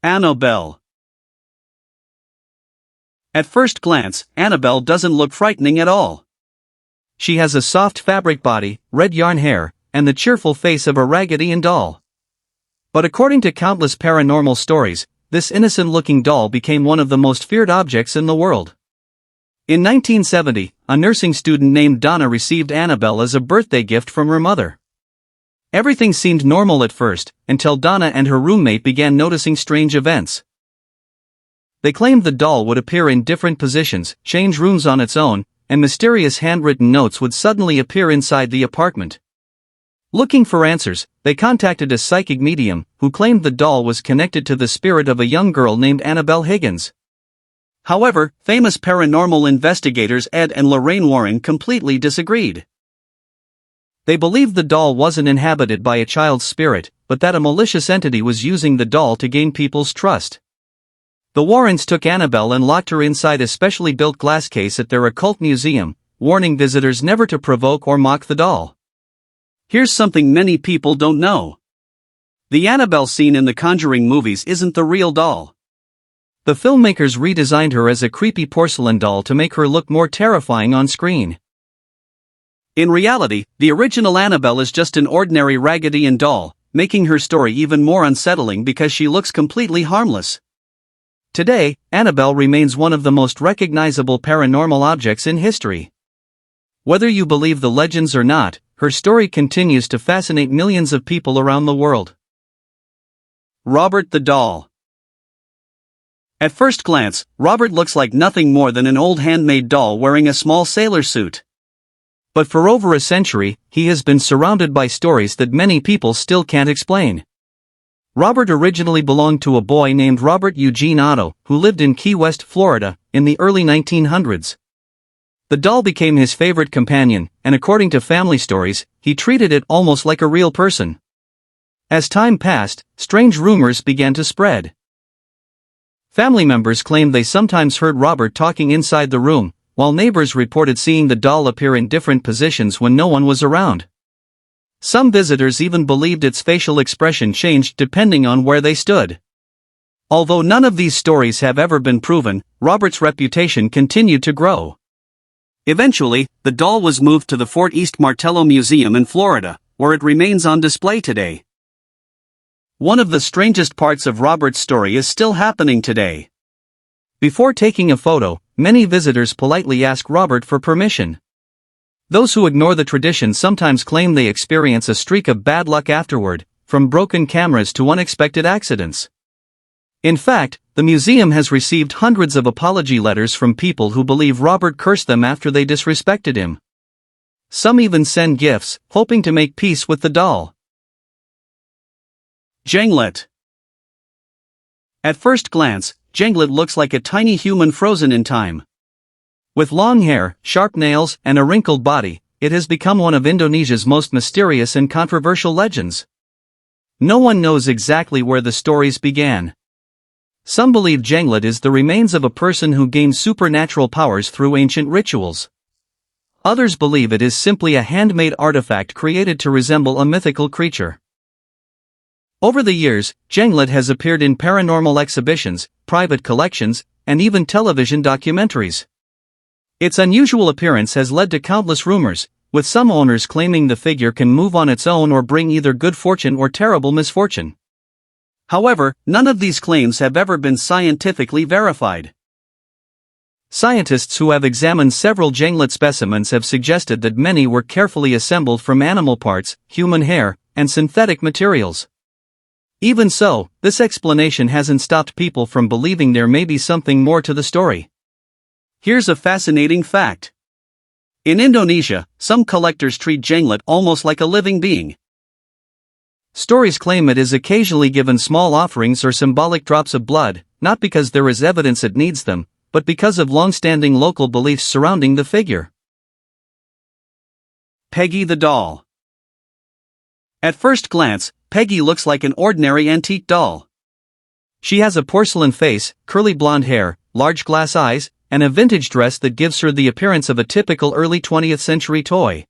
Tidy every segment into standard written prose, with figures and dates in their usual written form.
Annabelle. At first glance, Annabelle doesn't look frightening at all. She has a soft fabric body, red yarn hair, and the cheerful face of a Raggedy Ann doll. But according to countless paranormal stories, this innocent-looking doll became one of the most feared objects in the world. In 1970, a nursing student named Donna received Annabelle as a birthday gift from her mother. Everything seemed normal at first, until Donna and her roommate began noticing strange events. They claimed the doll would appear in different positions, change rooms on its own, and mysterious handwritten notes would suddenly appear inside the apartment. Looking for answers, they contacted a psychic medium, who claimed the doll was connected to the spirit of a young girl named Annabelle Higgins. However, famous paranormal investigators Ed and Lorraine Warren completely disagreed. They believed the doll wasn't inhabited by a child's spirit, but that a malicious entity was using the doll to gain people's trust. The Warrens took Annabelle and locked her inside a specially built glass case at their occult museum, warning visitors never to provoke or mock the doll. Here's something many people don't know. The Annabelle scene in the Conjuring movies isn't the real doll. The filmmakers redesigned her as a creepy porcelain doll to make her look more terrifying on screen. In reality, the original Annabelle is just an ordinary Raggedy Ann doll, making her story even more unsettling because she looks completely harmless. Today, Annabelle remains one of the most recognizable paranormal objects in history. Whether you believe the legends or not, her story continues to fascinate millions of people around the world. Robert the Doll. At first glance, Robert looks like nothing more than an old handmade doll wearing a small sailor suit. But for over a century, he has been surrounded by stories that many people still can't explain. Robert originally belonged to a boy named Robert Eugene Otto, who lived in Key West, Florida, in the early 1900s. The doll became his favorite companion, and according to family stories, he treated it almost like a real person. As time passed, strange rumors began to spread. Family members claimed they sometimes heard Robert talking inside the room, while neighbors reported seeing the doll appear in different positions when no one was around. Some visitors even believed its facial expression changed depending on where they stood. Although none of these stories have ever been proven, Robert's reputation continued to grow. Eventually, the doll was moved to the Fort East Martello Museum in Florida, where it remains on display today. One of the strangest parts of Robert's story is still happening today. Before taking a photo, many visitors politely ask Robert for permission. Those who ignore the tradition sometimes claim they experience a streak of bad luck afterward, from broken cameras to unexpected accidents. In fact, the museum has received hundreds of apology letters from people who believe Robert cursed them after they disrespected him. Some even send gifts, hoping to make peace with the doll. Jenglot. At first glance, Jenglot looks like a tiny human frozen in time. With long hair, sharp nails, and a wrinkled body, it has become one of Indonesia's most mysterious and controversial legends. No one knows exactly where the stories began. Some believe Jenglot is the remains of a person who gained supernatural powers through ancient rituals. Others believe it is simply a handmade artifact created to resemble a mythical creature. Over the years, Jenglot has appeared in paranormal exhibitions, private collections, and even television documentaries. Its unusual appearance has led to countless rumors, with some owners claiming the figure can move on its own or bring either good fortune or terrible misfortune. However, none of these claims have ever been scientifically verified. Scientists who have examined several Jenglot specimens have suggested that many were carefully assembled from animal parts, human hair, and synthetic materials. Even so, this explanation hasn't stopped people from believing there may be something more to the story. Here's a fascinating fact. In Indonesia, some collectors treat Jenglot almost like a living being. Stories claim it is occasionally given small offerings or symbolic drops of blood, not because there is evidence it needs them, but because of long-standing local beliefs surrounding the figure. Peggy the Doll. At first glance, Peggy looks like an ordinary antique doll. She has a porcelain face, curly blonde hair, large glass eyes, and a vintage dress that gives her the appearance of a typical early 20th century toy.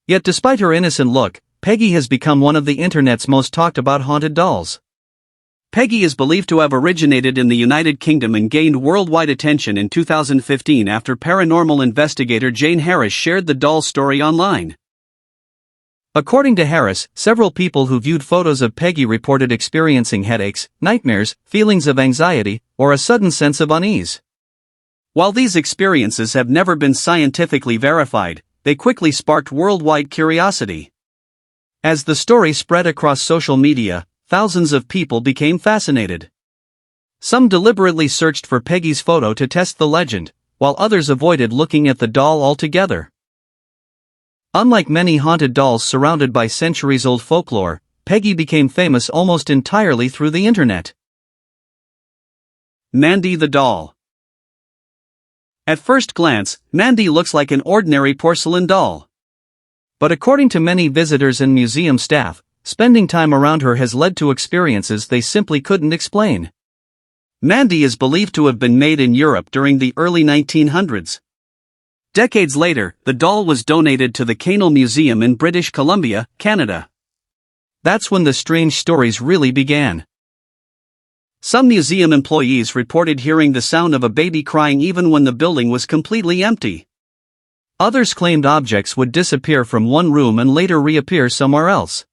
Yet despite her innocent look, Peggy has become one of the internet's most talked about haunted dolls. Peggy is believed to have originated in the United Kingdom and gained worldwide attention in 2015 after paranormal investigator Jane Harris shared the doll story online. According to Harris, several people who viewed photos of Peggy reported experiencing headaches, nightmares, feelings of anxiety, or a sudden sense of unease. While these experiences have never been scientifically verified, they quickly sparked worldwide curiosity. As the story spread across social media, thousands of people became fascinated. Some deliberately searched for Peggy's photo to test the legend, while others avoided looking at the doll altogether. Unlike many haunted dolls surrounded by centuries-old folklore, Peggy became famous almost entirely through the internet. Mandy the Doll. At first glance, Mandy looks like an ordinary porcelain doll. But according to many visitors and museum staff, spending time around her has led to experiences they simply couldn't explain. Mandy is believed to have been made in Europe during the early 1900s. Decades later, the doll was donated to the Canal Museum in British Columbia, Canada. That's when the strange stories really began. Some museum employees reported hearing the sound of a baby crying even when the building was completely empty. Others claimed objects would disappear from one room and later reappear somewhere else.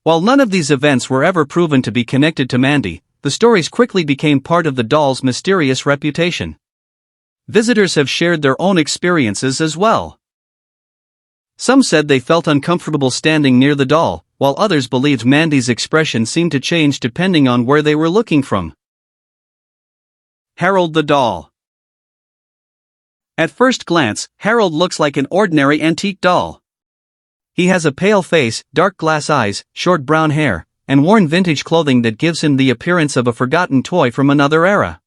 While none of these events were ever proven to be connected to Mandy, the stories quickly became part of the doll's mysterious reputation. Visitors have shared their own experiences as well. Some said they felt uncomfortable standing near the doll, while others believed Mandy's expression seemed to change depending on where they were looking from. Harold the Doll. At first glance, Harold looks like an ordinary antique doll. He has a pale face, dark glass eyes, short brown hair, and worn vintage clothing that gives him the appearance of a forgotten toy from another era.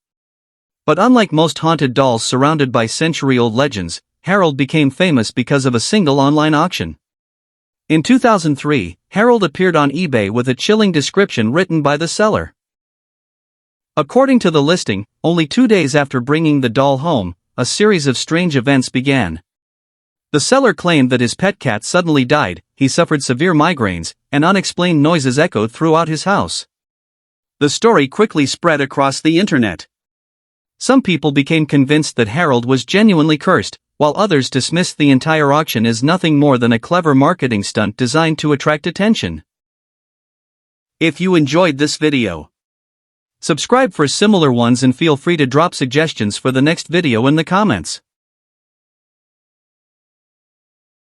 But unlike most haunted dolls surrounded by century-old legends, Harold became famous because of a single online auction. In 2003, Harold appeared on eBay with a chilling description written by the seller. According to the listing, only 2 days after bringing the doll home, a series of strange events began. The seller claimed that his pet cat suddenly died, he suffered severe migraines, and unexplained noises echoed throughout his house. The story quickly spread across the internet. Some people became convinced that Harold was genuinely cursed, while others dismissed the entire auction as nothing more than a clever marketing stunt designed to attract attention. If you enjoyed this video, subscribe for similar ones and feel free to drop suggestions for the next video in the comments.